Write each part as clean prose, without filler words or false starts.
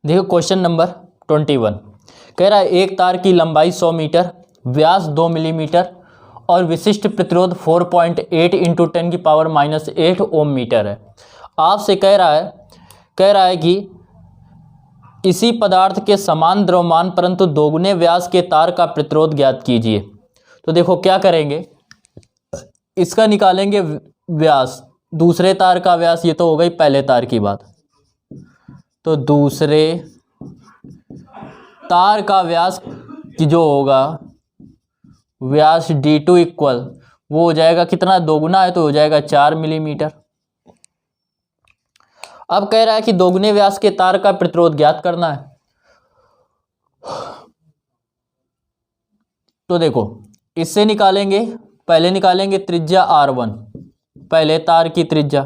देखो question number 21 कह रहा है एक तार की लंबाई 100 मीटर, व्यास 2 मिलीमीटर और विशिष्ट प्रतिरोध 4.8 इंटू 10⁻⁸ ओम मीटर है। आपसे कह रहा है कि इसी पदार्थ के समान द्रव्यमान परंतु दोगुने व्यास के तार का प्रतिरोध ज्ञात कीजिए। तो देखो क्या करेंगे, इसका निकालेंगे व्यास, दूसरे तार का व्यास, ये तो हो गई पहले तार की बात। तो दूसरे तार का व्यास की जो होगा व्यास D2 इक्वल वो हो जाएगा कितना, दोगुना है तो हो जाएगा 4 मिलीमीटर। अब कह रहा है कि दोगुने व्यास के तार का प्रतिरोध ज्ञात करना है। तो देखो इससे निकालेंगे, पहले निकालेंगे त्रिज्या R1, पहले तार की त्रिज्या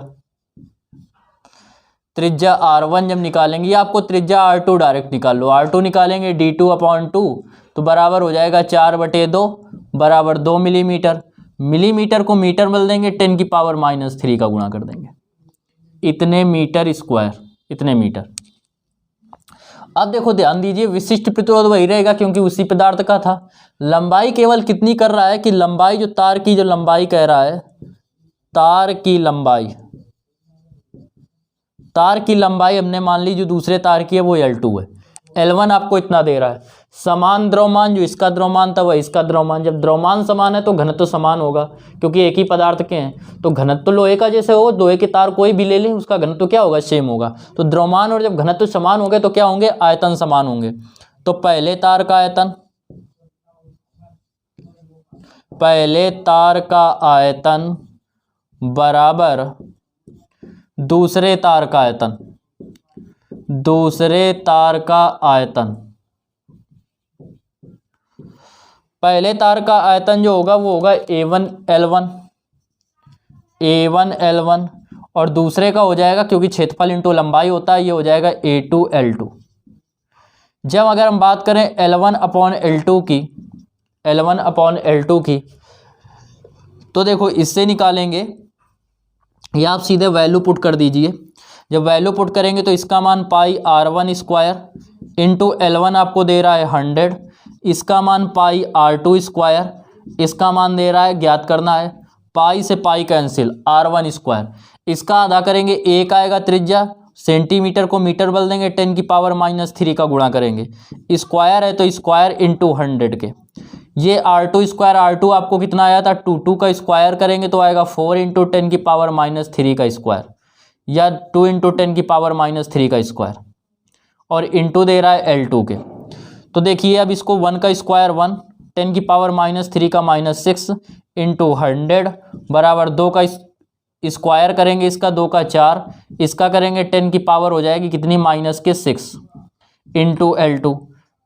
R1 जब निकालेंगे, आपको त्रिज्या R2 डायरेक्ट निकाल लो। R2 निकालेंगे D2/2 तो बराबर हो जाएगा 4/2 बराबर 2 मिलीमीटर। मिलीमीटर को मीटर में देंगे 10⁻³ का गुणा कर देंगे, इतने मीटर स्क्वायर, इतने मीटर। अब देखो ध्यान दीजिए, विशिष्ट प्रतिरोध वही रहेगा क्योंकि उसी पदार्थ का था। लंबाई केवल कितनी कर रहा है कि लंबाई जो तार की जो लंबाई कह रहा है, तार की लंबाई हमने मान ली जो दूसरे तार की है वो L2 है। L1 आपको इतना दे रहा है। समान द्रव्यमान, जो इसका द्रव्यमान था वह इसका द्रव्यमान। जब द्रव्यमान समान है तो घनत्व तो समान होगा क्योंकि एक ही पदार्थ के हैं। तो घनत्व तो लोहे का जैसे हो, लोहे के तार कोई भी ले लें उसका घनत्व तो क्या होगा, सेम होगा। तो द्रव्यमान और जब घनत्व समान होंगे तो क्या होंगे, आयतन समान होंगे। तो पहले तार का बराबर दूसरे तार का आयतन। पहले तार का आयतन जो होगा वो होगा A1L1 और दूसरे का हो जाएगा, क्योंकि क्षेत्रफल इंटू लंबाई होता है, ये हो जाएगा A2L2। जब अगर हम बात करें L1/L2 की, तो देखो इससे निकालेंगे, या आप सीधे वैल्यू पुट कर दीजिए। जब वैल्यू पुट करेंगे तो इसका मान πr1² इंटू L1 आपको दे रहा है 100, इसका मान πr2², इसका मान दे रहा है, ज्ञात करना है, पाई से पाई कैंसिल, r1²। इसका आधा करेंगे, एक आएगा त्रिज्या, सेंटीमीटर को मीटर बदल देंगे, 10⁻³ का गुणा करेंगे, स्क्वायर है तो स्क्वायर इंटू 100 के। ये R2² आपको कितना आया था 2 का स्क्वायर करेंगे तो आएगा 4 इंटू 10⁻³ का स्क्वायर, या 2 इंटू 10⁻³ का स्क्वायर, और इंटू दे रहा है L2 के। तो देखिए अब इसको 1 का स्क्वायर 1, 10⁻³ का -6 इंटू 100 बराबर 2 का स्क्वायर करेंगे, इसका 2 का 4, इसका करेंगे 10 की पावर हो जाएगी कितनी, -6 इंटू L2।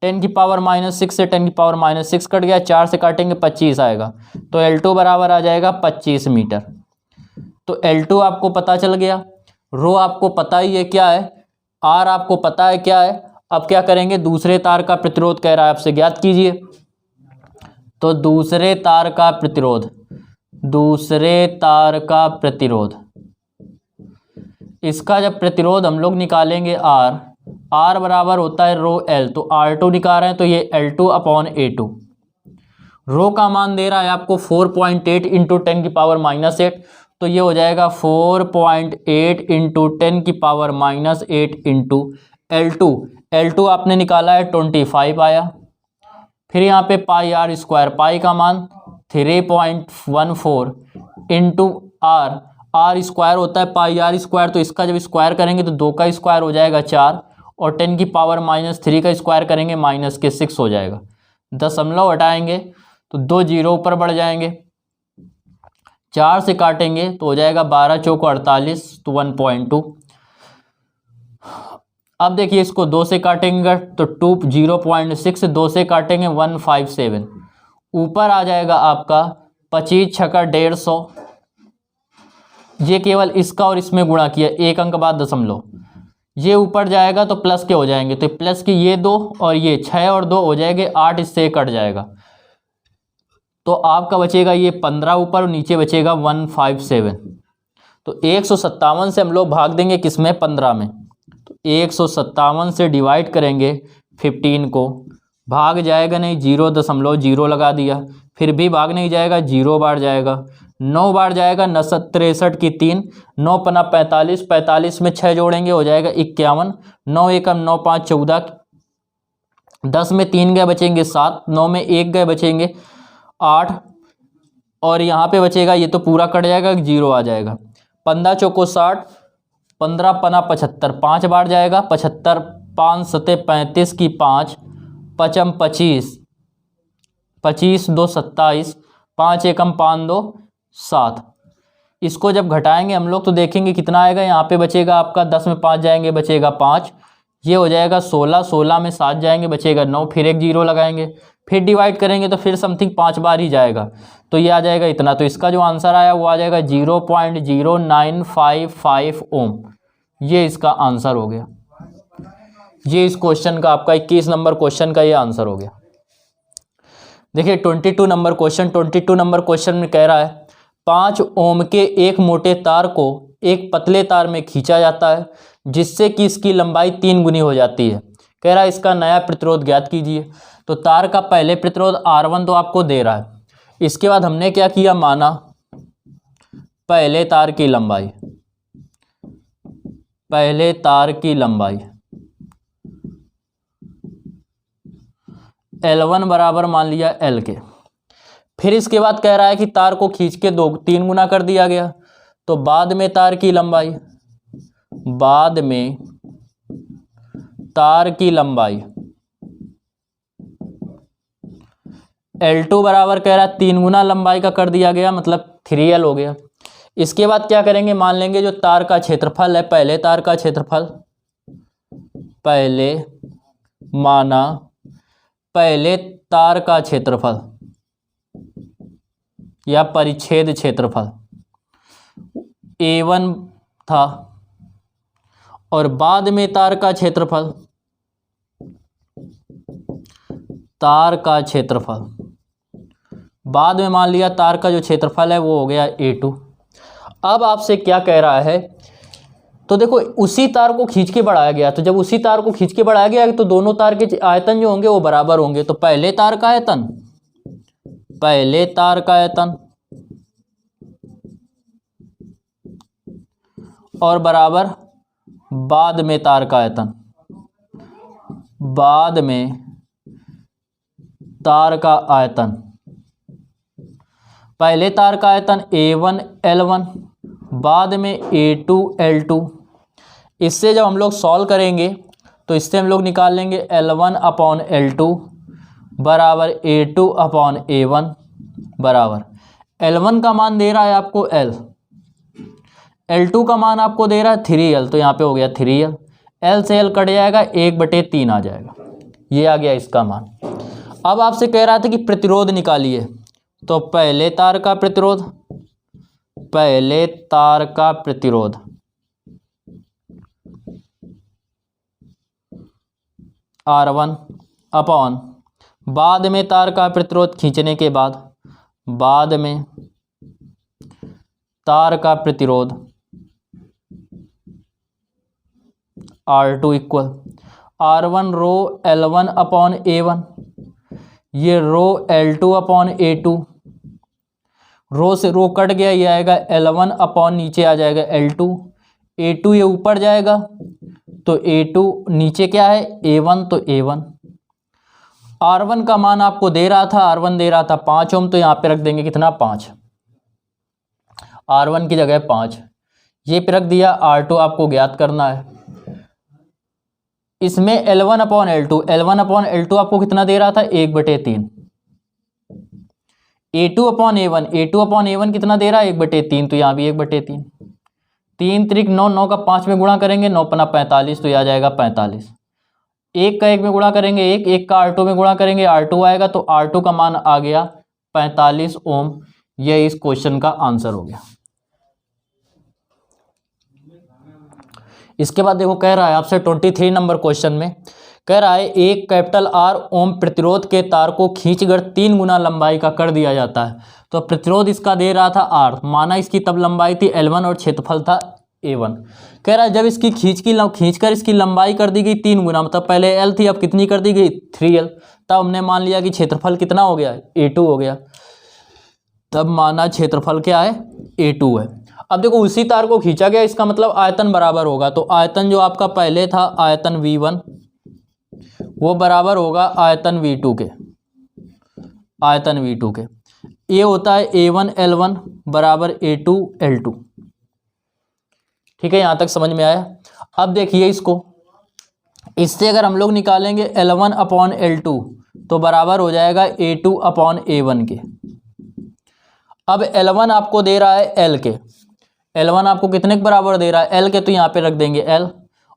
10⁻⁻6 से 10⁻⁻6 कट गया, 4 से काटेंगे 25 आएगा, तो L2 बराबर आ जाएगा 25 मीटर। तो L2 आपको पता चल गया, रो आपको पता ही है क्या है, R आपको पता है क्या है। अब क्या करेंगे, दूसरे तार का प्रतिरोध कह रहा है आपसे ज्ञात कीजिए। तो दूसरे तार का इसका जब प्रतिरोध हम लोग निकालेंगे R बराबर होता है रो L, तो R2 निकाल रहे हैं तो ये L2/A2। रो का मान दे रहा है आपको 4.8 इंटू 10⁻⁸, तो ये हो जाएगा 4.8 इंटू 10⁻⁸ इंटू L2 आपने निकाला है 25 आया। फिर यहाँ पे πr², पाई का मान 3.14 इंटू R स्क्वायर होता है πr², तो इसका जब स्क्वायर करेंगे तो 2 का स्क्वायर हो जाएगा 4, और 10⁻³ का स्क्वायर करेंगे -6 हो जाएगा। दशमलव हटाएंगे तो 2 जीरो ऊपर बढ़ जाएंगे, 4 से काटेंगे तो हो जाएगा 12 चौको 48, तो 1.2। अब देखिए इसको 2 से काटेंगे तो 0.6, 2 से काटेंगे 157, ऊपर आ जाएगा आपका 25 छक्का 150। ये केवल इसका और इसमें गुणा किया, एक अंक बाद दशमलव, ये ऊपर जाएगा तो प्लस के हो जाएंगे, तो प्लस की ये 2 और ये 6 और 2 हो जाएंगे 8, इससे कट जाएगा, तो आपका बचेगा ये 15 ऊपर और नीचे बचेगा 157। तो तो 157 से हम लोग भाग देंगे किसमें, 15 में। तो 157 से डिवाइड करेंगे 15 को, भाग जाएगा नहीं, 0.0 लगा दिया, फिर भी भाग नहीं जाएगा, 0 बार जाएगा, 9 बार जाएगा, 63 की 3, 9 पना 45, 45 में 6 जोड़ेंगे हो जाएगा 51, 9 एकम 9 5 14, 10 में 3 गए बचेंगे 7, 9 में 1 गए बचेंगे 8, और यहाँ पे बचेगा, ये तो पूरा कट जाएगा, 0 आ जाएगा। 15 चौको 60, 15 पना 75, 5 बार जाएगा, 75, 5 सते 35 की 5, पचम 25, 25 2 27, 5 एकम 5 2 7। इसको जब घटाएंगे हम लोग तो देखेंगे कितना आएगा, यहाँ पे बचेगा आपका 10 में 5 जाएंगे बचेगा 5, ये हो जाएगा 16, 16 में 7 जाएंगे बचेगा 9, फिर एक 0 लगाएंगे, फिर डिवाइड करेंगे तो फिर समथिंग 5 बार ही जाएगा, तो ये आ जाएगा इतना। तो इसका जो आंसर आया वो आ जाएगा 0.0955 ओम, ये इसका आंसर हो गया। ये इस क्वेश्चन का आपका 21 नंबर क्वेश्चन का ये आंसर हो गया। देखिए 22 नंबर क्वेश्चन, 22 नंबर क्वेश्चन में कह रहा है 5 ओम के एक मोटे तार को एक पतले तार में खींचा जाता है जिससे कि इसकी लंबाई 3 गुनी हो जाती है। कह रहा है इसका नया प्रतिरोध ज्ञात कीजिए। तो तार का पहले प्रतिरोध R1 तो आपको दे रहा है, इसके बाद हमने क्या किया, माना पहले तार की लंबाई, पहले तार की लंबाई L1 बराबर मान लिया L के। फिर इसके बाद कह रहा है कि तार को खींच के 3 गुना कर दिया गया, तो बाद में तार की लंबाई, बाद में तार की लंबाई L2 बराबर कह रहा है 3 गुना लंबाई का कर दिया गया, मतलब 3L हो गया। इसके बाद क्या करेंगे, मान लेंगे जो तार का क्षेत्रफल है, पहले तार का क्षेत्रफल, पहले माना पहले तार का क्षेत्रफल या परिच्छेद क्षेत्रफल A1 था, और बाद में तार का क्षेत्रफल, तार का क्षेत्रफल बाद में मान लिया तार का जो क्षेत्रफल है वो हो गया A2। अब आपसे क्या कह रहा है, तो देखो उसी तार को खींच के बढ़ाया गया, तो जब उसी तार को खींच के बढ़ाया गया तो दोनों तार के आयतन जो होंगे वो बराबर होंगे। तो पहले तार का आयतन, पहले तार का आयतन और बराबर बाद में तार का आयतन, बाद में तार का आयतन, पहले तार का आयतन A1 L1, बाद में A2 L2। इससे जब हम लोग सॉल्व करेंगे तो इससे हम लोग निकाल लेंगे L1 अपॉन L2 बराबर A2 अपॉन A1 बराबर L1 का मान दे रहा है आपको L, L2 का मान आपको दे रहा है 3L, तो यहाँ पे हो गया 3L, L से L कट जाएगा 1/3 आ जाएगा, ये आ गया इसका मान। अब आपसे कह रहा था कि प्रतिरोध निकालिए, तो पहले तार का प्रतिरोध, पहले तार का प्रतिरोध R1 अपॉन बाद में तार का प्रतिरोध खींचने के बाद, बाद में तार का प्रतिरोध R2 इक्वल R1 रो L1 अपॉन A1, ये रो L2 अपॉन A2, रो से रो कट गया, ये आएगा L1 अपॉन नीचे आ जाएगा L2, A2 ये ऊपर जाएगा तो A2, नीचे क्या है A1 तो A1। R1 का मान आपको दे रहा था, R1 दे रहा था 5 ओम, तो यहाँ पे रख देंगे कितना 5, R1 की जगह 5, ये पे रख दिया। R2 आपको ज्ञात करना है, इसमें L1 upon L2, L1 upon L2 आपको कितना दे रहा था 1/3, A2 upon A1, A2 upon A1 कितना दे रहा है 1/3, तो यहाँ भी 1/3, 3 त्रिक 9, 9 का 5 में गुणा करेंगे 9 पना 45, तो यह आ जाएगा 45, 1 का 1 में गुणा करेंगे 1, 1 का R2 में गुणा करेंगे R2 आएगा, तो R2 का मान आ गया 45 ओम। यह इस क्वेश्चन का आंसर हो गया। इसके बाद देखो कह रहा है आपसे 23 नंबर क्वेश्चन में कह रहा है एक कैपिटल R ओम प्रतिरोध के तार को खींचकर 3 गुना लंबाई का कर दिया जाता है। तो प्रतिरोध इसका दे रहा था R, माना इसकी तब लंबाई थी L1 और क्षेत्रफल था A1। कह रहा है जब इसकी खींचकर इसकी लंबाई कर दी गई 3 गुना, मतलब पहले L थी अब कितनी कर दी गई 3L, तब हमने मान लिया कि क्षेत्रफल कितना हो गया A2 हो गया, तब माना क्षेत्रफल क्या है A2 है। अब देखो उसी तार को खींचा गया, इसका मतलब आयतन बराबर होगा। तो आयतन जो आपका पहले था आयतन V1 वो बराबर होगा आयतन V2 के, आयतन V2 के। ये होता है A1 L1 बराबर A2 L2। ठीक है, यहां तक समझ में आया। अब देखिए इसको, इससे अगर हम लोग निकालेंगे L1 अपॉन L2 तो बराबर हो जाएगा A2 अपॉन A1 के। अब L1 आपको दे रहा है L के, L1 आपको कितने के बराबर दे रहा है L के, तो यहाँ पे रख देंगे L।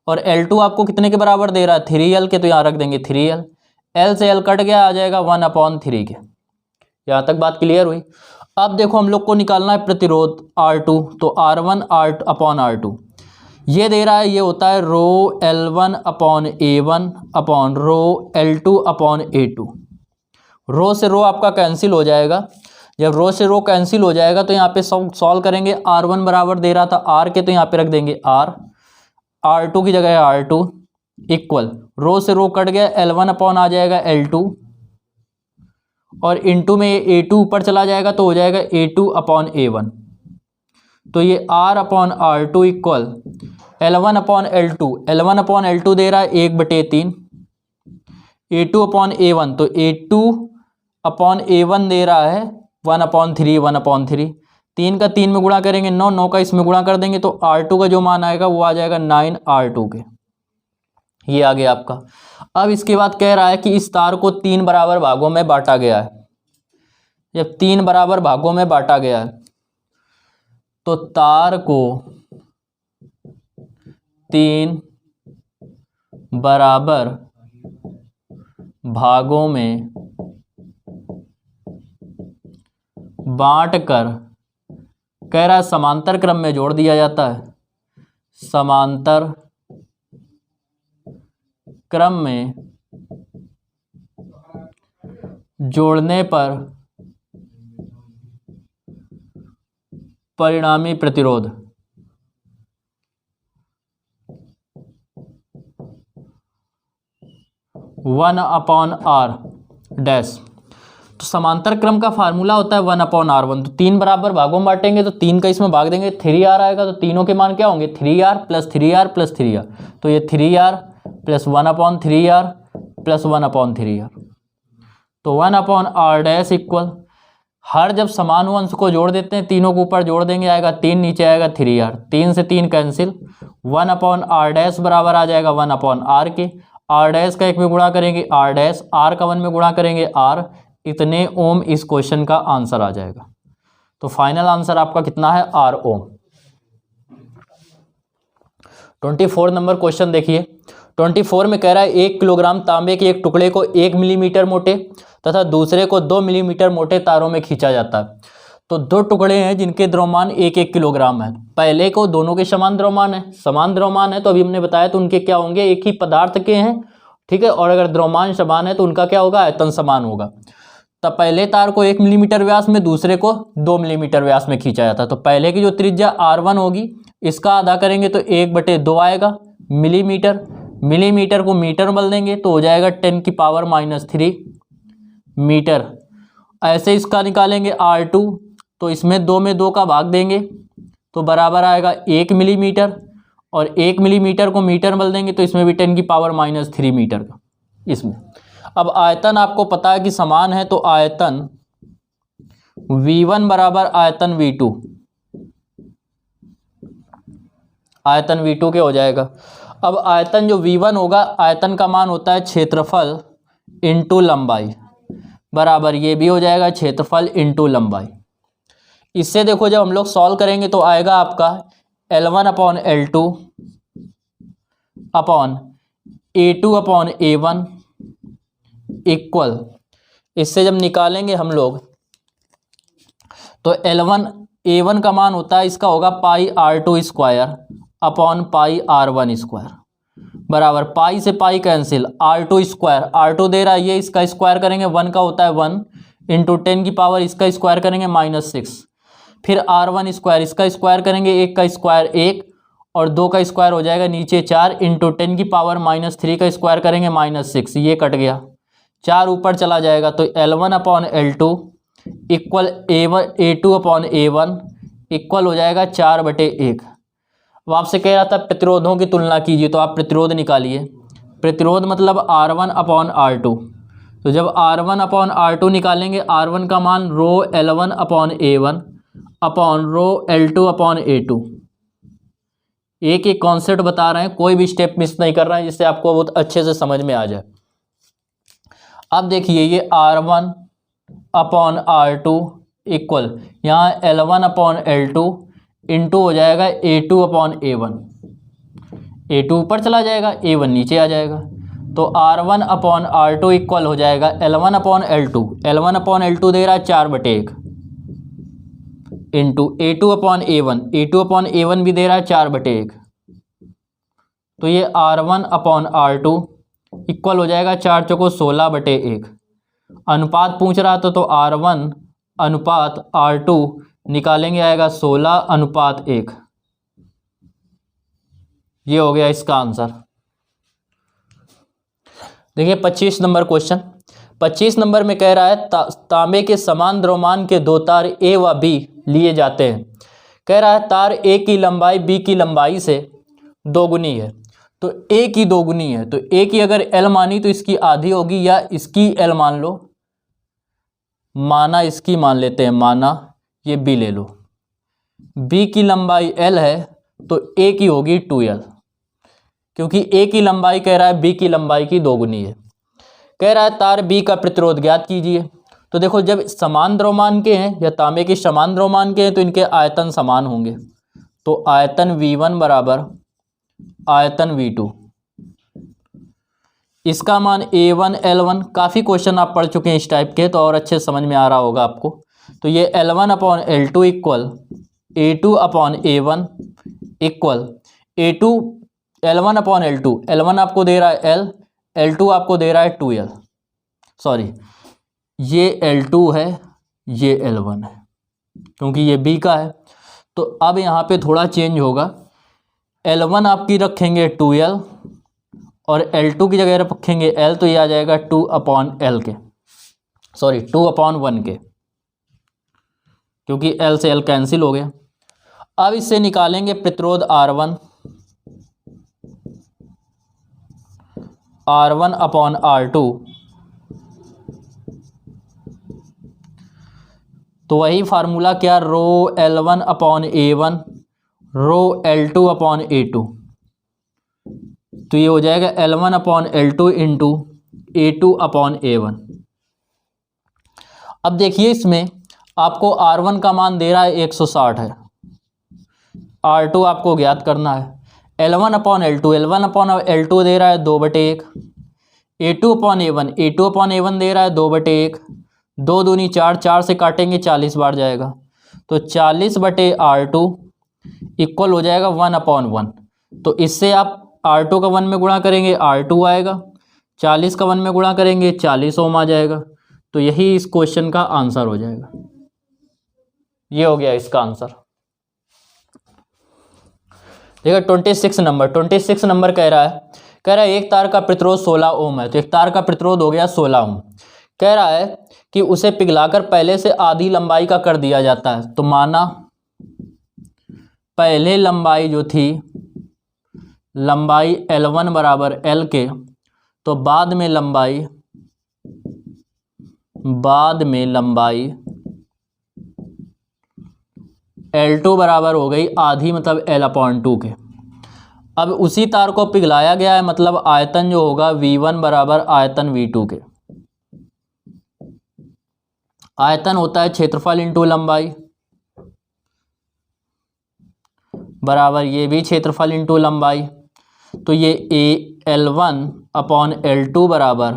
और L2 आपको कितने के बराबर दे रहा है 3L के, तो यहाँ रख देंगे 3L। L से L कट गया, आ जाएगा 1/3 के। यहाँ तक बात क्लियर हुई। अब देखो हम लोग को निकालना है प्रतिरोध R2, तो R1 अपॉन R2 ये दे रहा है, ये होता है रो L1 upon A1 upon rho L2 upon A2। रो से रो आपका कैंसिल हो जाएगा, जब रो से रो कैंसिल हो जाएगा तो यहाँ पे सॉल्व करेंगे। R1 बराबर दे रहा था R के, तो यहाँ पे रख देंगे R, R2 की जगह R2 इक्वल, रो से रो कट गया, L1 अपॉन आ जाएगा L2 और इनटू में A2 ऊपर चला जाएगा तो हो जाएगा A2 अपॉन A1। तो ये R upon R2 equal L1 upon L2, L1 upon L2 दे रहा है 1/3, A2 अपॉन A1 तो A2 अपॉन A1 दे रहा है 1/3, 1/3। 3 का 3 में गुणा करेंगे 9, 9 का इसमें गुणा कर देंगे तो R2 का जो मान आएगा वो आ जाएगा 9R2 के। ये आ गया आपका। अब इसके बाद कह रहा है कि इस तार को 3 बराबर भागों में बांटा गया है। जब 3 बराबर भागों में बांटा गया है तो तार को 3 बराबर भागों में बांट कर कह रहा है समांतर क्रम में जोड़ दिया जाता है। समांतर क्रम में जोड़ने पर परिणामी प्रतिरोध वन अपॉन आर डैश। तो समांतर क्रम का फार्मूला होता है 1/R1। तो 3 बराबर भागों में बांटेंगे तो 3 का इसमें भाग देंगे, 3R आएगा, तो तीनों के मान क्या होंगे 3R plus 3R plus 3R। तो ये 3R plus 1/3R plus 1/3R, तो 1/R डैश इक्वल, हर जब समान हो अंश को जोड़ देते हैं, तीनों को ऊपर जोड़ देंगे, आएगा 3, नीचे आएगा 3R, 3 से 3 कैंसिल, 1/R डैश बराबर आ जाएगा 1/R के। R डैश का 1 में गुणा करेंगे R डैश, R का 1 में गुणा करेंगे R, इतने ओम इस क्वेश्चन का आंसर आ जाएगा। तो फाइनल आंसर आपका कितना है R ओम। 24 नंबर क्वेश्चन देखिए। 24 में कह रहा है 1 किलोग्राम तांबे के एक टुकड़े को 1 मिलीमीटर मोटे तथा दूसरे को 2 मिलीमीटर मोटे तारों में खींचा जाता है। तो 2 टुकड़े हैं जिनके द्रव्यमान 1-1 किलोग्राम है। पहले को दोनों के समान द्रव्यमान है, समान द्रव्यमान है तो अभी हमने बताया तो उनके क्या होंगे, एक ही पदार्थ के हैं, ठीक है। और अगर द्रव्यमान समान है तो उनका क्या होगा, आयतन समान होगा। तब पहले तार को 1 मिलीमीटर व्यास में, दूसरे को 2 मिलीमीटर व्यास में खींचा जाता है। तो पहले की जो त्रिज्या R1 होगी इसका आधा करेंगे तो 1/2 आएगा मिलीमीटर, मिलीमीटर को मीटर में बदल देंगे तो हो जाएगा 10⁻³ मीटर। ऐसे इसका निकालेंगे R2 तो इसमें 2 में 2 का भाग देंगे तो बराबर आएगा 1 मिलीमीटर, और 1 मिलीमीटर को मीटर में बदल देंगे तो इसमें भी 10⁻³ मीटर का इसमें। अब आयतन आपको पता है कि समान है, तो आयतन V1 बराबर आयतन V2, आयतन V2 के हो जाएगा। अब आयतन जो V1 होगा, आयतन का मान होता है क्षेत्रफल इंटू लंबाई, बराबर ये भी हो जाएगा क्षेत्रफल इंटू लंबाई। इससे देखो जब हम लोग सॉल्व करेंगे तो आएगा आपका L1 upon L2 upon A2 upon A1 equal, इससे जब निकालेंगे हम लोग तो L1 A1 का मान होता है, इसका होगा πR2² अपॉन πR1², बराबर पाई से pi cancel, R2 square, R2 दे रहा है ये, इसका स्क्वायर करेंगे 1 का होता है 1 इंटू 10 की पावर इसका स्क्वायर करेंगे -6, फिर R1 स्क्वायर, इसका स्क्वायर करेंगे 1 का स्क्वायर 1 और 2 का स्क्वायर हो जाएगा नीचे 4 इंटू 10 की पावर -3 का स्क्वायर करेंगे -6, ये कट गया, 4 ऊपर चला जाएगा तो L1/L2 इक्वल A2/A1 इक्वल हो जाएगा 4/1। अब आपसे कह रहा था प्रतिरोधों की तुलना कीजिए, तो आप प्रतिरोध निकालिए। प्रतिरोध मतलब R1/R2, तो जब R1/R2 निकालेंगे, R1 का मान रो L1/A1 अपॉन रो L2/A2। एक एक कॉन्सेप्ट बता रहे हैं, कोई भी स्टेप मिस नहीं कर रहे हैं, जिससे आपको बहुत अच्छे से समझ में आ जाए। अब देखिए ये R1/R2 इक्वल यहाँ L1/L2 इंटू हो जाएगा A2/A1, A2 ऊपर चला जाएगा, A1 नीचे आ जाएगा, तो R1/R2 इक्वल हो जाएगा L1/L2, L1/L2 दे रहा है 4/1 इंटू A2/A1, A2/A1 भी दे रहा है 4/1, तो ये R1/R2 इक्वल हो जाएगा 4 चौको 16/1। अनुपात पूछ रहा था तो R1/R2 निकालेंगे, आएगा 16:1। ये हो गया इसका आंसर। देखिए 25 नंबर क्वेश्चन, 25 नंबर में कह रहा है तांबे के समान द्रव्यमान के दो तार ए व बी लिए जाते हैं। कह रहा है तार ए की लंबाई बी की लंबाई से दोगुनी है, तो ए की दोगुनी है, तो ए की अगर एल मानी तो इसकी आधी होगी, या इसकी एल मान लो, माना इसकी मान लेते हैं, माना ये बी ले लो, बी की लंबाई एल है तो ए की होगी 2l, क्योंकि ए की लंबाई कह रहा है बी की लंबाई की दोगुनी है। कह रहा है तार बी का प्रतिरोध ज्ञात कीजिए। तो देखो जब समान द्रव्यमान के हैं या तांबे के समान द्रव्यमान के हैं तो इनके आयतन समान होंगे, तो आयतन V1 बराबर आयतन V2, इसका मान A1 L1, काफ़ी क्वेश्चन आप पढ़ चुके हैं इस टाइप के, तो और अच्छे समझ में आ रहा होगा आपको। तो ये L1/L2 equal A2/A1 equal A2 L1/L2, L1 आपको दे रहा है L, L2 आपको दे रहा है 2l, सॉरी ये L2 है ये L1 है, क्योंकि ये B का है। तो अब यहाँ पे थोड़ा चेंज होगा, L1 आपकी रखेंगे 2l और L2 की जगह रखेंगे L, तो ये आ जाएगा 2/L के, सॉरी 2/1 के, क्योंकि L से L कैंसिल हो गया। अब इससे निकालेंगे प्रतिरोध R1/R2, तो वही फार्मूला क्या, रो L1/A1 रो L2/A2, तो ये हो जाएगा L1/L2 इंटू A2/A1। अब देखिए इसमें आपको R1 का मान दे रहा है 160 है, R2 आपको ज्ञात करना है, L1/L2, L1/L2 दे रहा है 2/1, A2/A1, A2/A1 दे रहा है 2/1, 2 दूनी 4, 4 से काटेंगे 40 बार जाएगा, तो 40/R2 इक्वल हो जाएगा 1/1। तो इससे आप R2 का 1 में गुणा करेंगे R2 आएगा, 40 का 1 में गुणा करेंगे 40 ओम आ जाएगा, तो यही इस क्वेश्चन का आंसर हो जाएगा। ये हो गया इसका आंसर। देखिए 26 नंबर कह रहा है एक तार का प्रतिरोध 16 ओम है, तो एक तार का प्रतिरोध हो गया 16 ओम। कह रहा है कि उसे पिघलाकर पहले से आधी लंबाई का कर दिया जाता है, तो माना पहले लंबाई जो थी लंबाई L1 बराबर L के, तो बाद में लंबाई L2 बराबर हो गई आधी, मतलब L/2 के। अब उसी तार को पिघलाया गया है, मतलब आयतन जो होगा V1 बराबर आयतन V2 के। आयतन होता है क्षेत्रफल इंटू लंबाई, बराबर ये भी क्षेत्रफल इंटू लंबाई, तो ये L1/L2 बराबर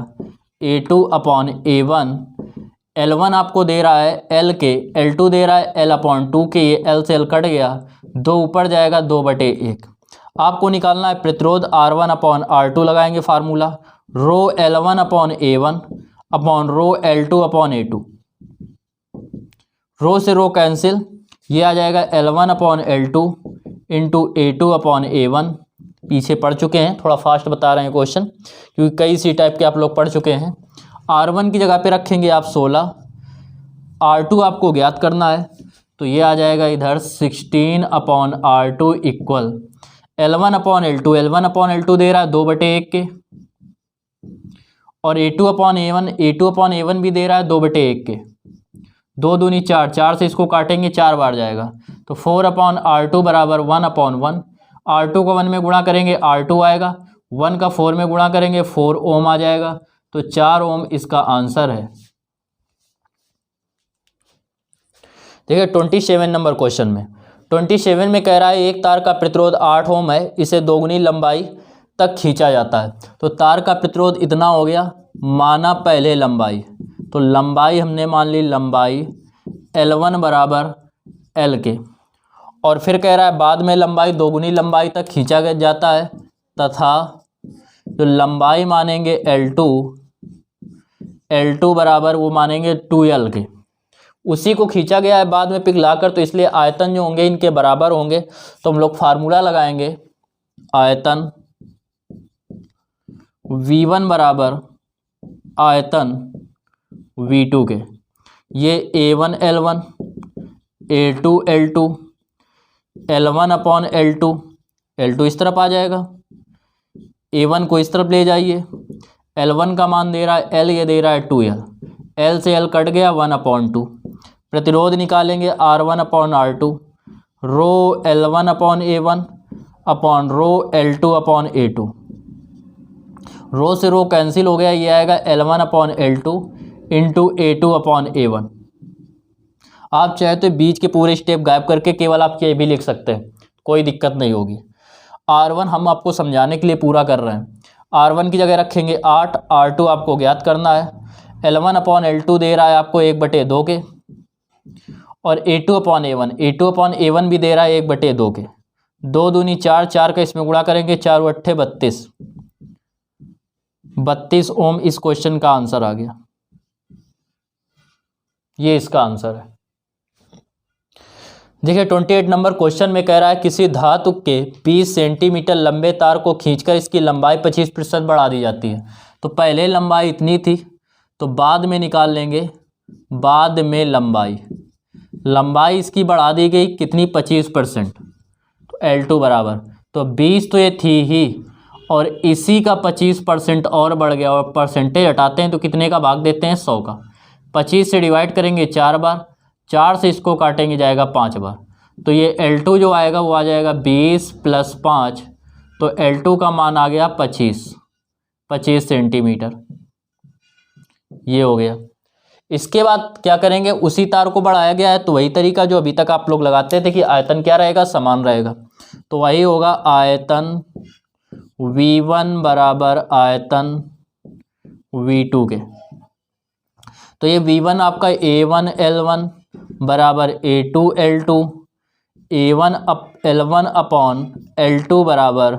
A2/A1। L1 आपको दे रहा है L के, L2 दे रहा है L/2 के, ये L से L कट गया, 2 ऊपर जाएगा 2/1। आपको निकालना है प्रतिरोध R1 अपॉन R2 लगाएंगे फार्मूला, रो L1 upon A1 upon rho L2 upon A2, रो से रो कैंसिल, ये आ जाएगा L1 upon L2 into A2 upon A1। पीछे पढ़ चुके हैं, थोड़ा फास्ट बता रहे हैं क्वेश्चन क्योंकि कई सी टाइप के आप लोग पढ़ चुके हैं। R1 की जगह पे रखेंगे आप 16, R2 आपको ज्ञात करना है, तो ये आ जाएगा इधर 16 upon R2 equal L1 upon L2, L1 upon L2 दे रहा है 2/1 के, और A2 upon A1, A2 upon A1 भी दे रहा है 2/1 के। 2 दूनी 4, 4 से इसको काटेंगे 4 बार जाएगा, तो 4 अपॉन R2 बराबर 1 अपॉन 1। R2 को 1 में गुणा करेंगे R2 आएगा, 1 का 4 में गुणा करेंगे 4 ओम आ जाएगा, तो 4 ओम इसका आंसर है। देखिए 27 नंबर क्वेश्चन में, 27 में कह रहा है एक तार का प्रतिरोध 8 ओम है, इसे दोगुनी लंबाई तक खींचा जाता है। तो तार का प्रतिरोध इतना हो गया, माना पहले लंबाई, तो लंबाई हमने मान ली लंबाई L1 बराबर L के, और फिर कह रहा है बाद में लंबाई दोगुनी लंबाई तक खींचा जाता है, तथा जो लंबाई मानेंगे L2 बराबर वो मानेंगे 2L के, उसी को खींचा गया है बाद में पिघलाकर, तो इसलिए आयतन जो होंगे इनके बराबर होंगे। तो हम लोग फार्मूला लगाएंगे, आयतन V1 बराबर आयतन V2 के, ये A1 L1, A2 L2, L1 upon L2, L2 इस तरफ आ जाएगा, A1 को इस तरफ ले जाइए, L1 का मान दे रहा है L, ये दे रहा है 2L, L से L कट गया 1/2। प्रतिरोध निकालेंगे R1 अपॉन R2, रो L1 upon A1 upon rho L2 upon A2, रो से रो कैंसिल हो गया, ये आएगा L1 upon L2 into A2 upon A1। आप चाहे तो बीच के पूरे स्टेप गायब करके केवल आप ये भी लिख सकते हैं, कोई दिक्कत नहीं होगी। R1 हम आपको समझाने के लिए पूरा कर रहे हैं, R1 की जगह रखेंगे 8, R2 आपको ज्ञात करना है, L1 अपॉन L2 दे रहा है आपको 1/2 के, और A2 upon A1, A2 upon A1 भी दे रहा है 1/2 के। 2 दूनी 4, 4 का इसमें गुणा करेंगे 4 × 8 = 32 ओम इस क्वेश्चन का आंसर आ गया, ये इसका आंसर है। देखिए 28 नंबर क्वेश्चन में कह रहा है किसी धातु के 20 सेंटीमीटर लंबे तार को खींचकर इसकी लंबाई 25% बढ़ा दी जाती है। तो पहले लंबाई इतनी थी, तो बाद में निकाल लेंगे, बाद में लंबाई इसकी बढ़ा दी गई कितनी, 25%, तो L2 बराबर, तो 20 तो ये थी ही, और इसी का 25% और बढ़ गया, और परसेंटेज हटाते हैं तो कितने का भाग देते हैं, 100 का। 25 से डिवाइड करेंगे 4 बार, 4 से इसको काटेंगे जाएगा 5 बार, तो ये L2 जो आएगा वो आ जाएगा 20 + 5, तो L2 का मान आ गया 25 सेंटीमीटर, ये हो गया। इसके बाद क्या करेंगे, उसी तार को बढ़ाया गया है, तो वही तरीका जो अभी तक आप लोग लगाते थे कि आयतन क्या रहेगा, समान रहेगा, तो वही होगा आयतन V1 बराबर आयतन V2 के। तो ये V1 आपका A1 L1 बराबर A2 L2, L1 upon L2 बराबर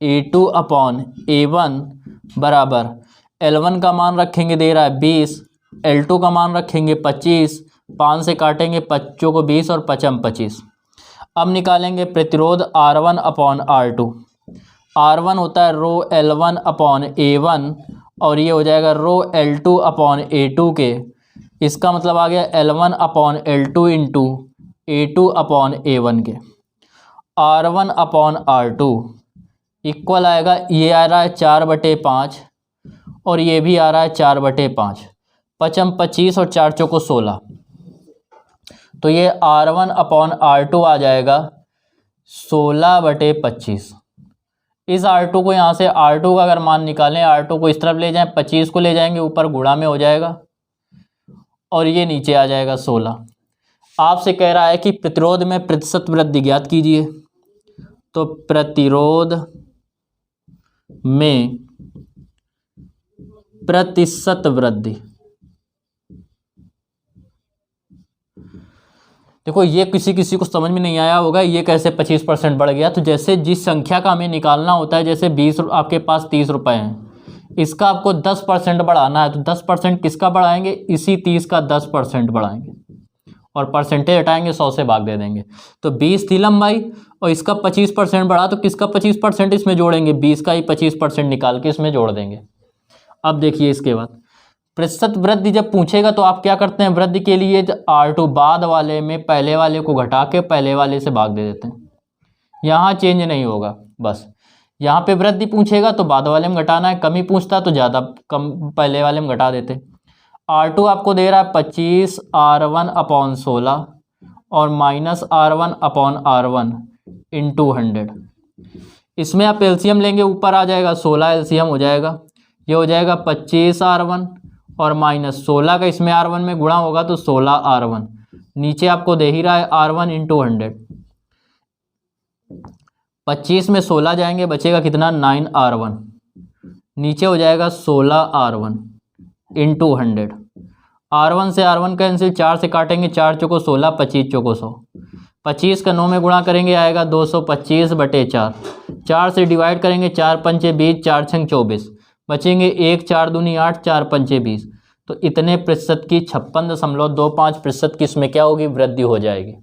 A2 अपॉन A1 बराबर L1 का मान रखेंगे दे रहा है 20, L2 का मान रखेंगे 25, 5 से काटेंगे 5 को 20 और 5 25। अब निकालेंगे प्रतिरोध R1 अपॉन R2, R1 होता है रो L1 अपॉन A1, और ये हो जाएगा रो L2 अपॉन A2 के, इसका मतलब आ गया L1 upon L2 into A2 upon A1 के। R1 अपॉन R2 इक्वल आएगा, ये आ रहा है 4/5 और ये भी आ रहा है 4/5, 5 25 और 4 चौको 16, तो ये R1 अपॉन R2 आ जाएगा 16/25। इस R2 को यहाँ से R2 का अगर मान निकालें, R2 को इस तरफ ले जाएं, 25 को ले जाएंगे ऊपर, गुणा में हो जाएगा, और ये नीचे आ जाएगा 16। आपसे कह रहा है कि प्रतिरोध में प्रतिशत वृद्धि ज्ञात कीजिए, तो प्रतिरोध में प्रतिशत वृद्धि, देखो ये किसी किसी को समझ में नहीं आया होगा ये कैसे 25% बढ़ गया। तो जैसे जिस संख्या का हमें निकालना होता है, जैसे 20 आपके पास 30 रुपये हैं, इसका आपको 10% बढ़ाना है, तो 10% किसका बढ़ाएंगे, इसी 30 का 10% बढ़ाएंगे और परसेंटेज हटाएंगे, 100 से भाग दे देंगे। तो 20 थी लंबाई और इसका 25% बढ़ा, तो किसका 25% इसमें जोड़ेंगे, 20 का ही 25% निकाल के इसमें जोड़ देंगे। अब देखिए इसके बाद प्रतिशत वृद्धि जब पूछेगा तो आप क्या करते हैं, वृद्धि के लिए R2 बाद वाले में पहले वाले को घटा के पहले वाले से भाग दे देते हैं। यहाँ चेंज नहीं होगा, बस यहाँ पे वृद्धि पूछेगा तो बाद वाले में घटाना है, कमी पूछता तो ज़्यादा कम पहले वाले में घटा देते। R2 आपको दे रहा है 25 R1/16 और माइनस R1/R1 इंटू 100। इसमें आप एलसीएम लेंगे, ऊपर आ जाएगा 16 एलसीएम हो जाएगा, ये हो जाएगा 25 R1 और माइनस 16 का इसमें R1 में गुणा होगा तो 16 R1, नीचे आपको दे ही रहा है R1 इंटू 100। 25 में 16 जाएंगे, बचेगा कितना 9 R1, नीचे हो जाएगा 16 R1 इंटू 100। R1 से R1 कैंसिल, 4 से काटेंगे, 4 चौको 16, 25 चौको 100, 25 का 9 में गुणा करेंगे आएगा 225/4, 4 से डिवाइड करेंगे, 4 पंचे 20, 4 छंग 24, बचेंगे 1, 4 दूनी 8, 4 पंचे 20। तो इतने प्रतिशत की 56.25% की इसमें क्या होगी, वृद्धि हो जाएगी।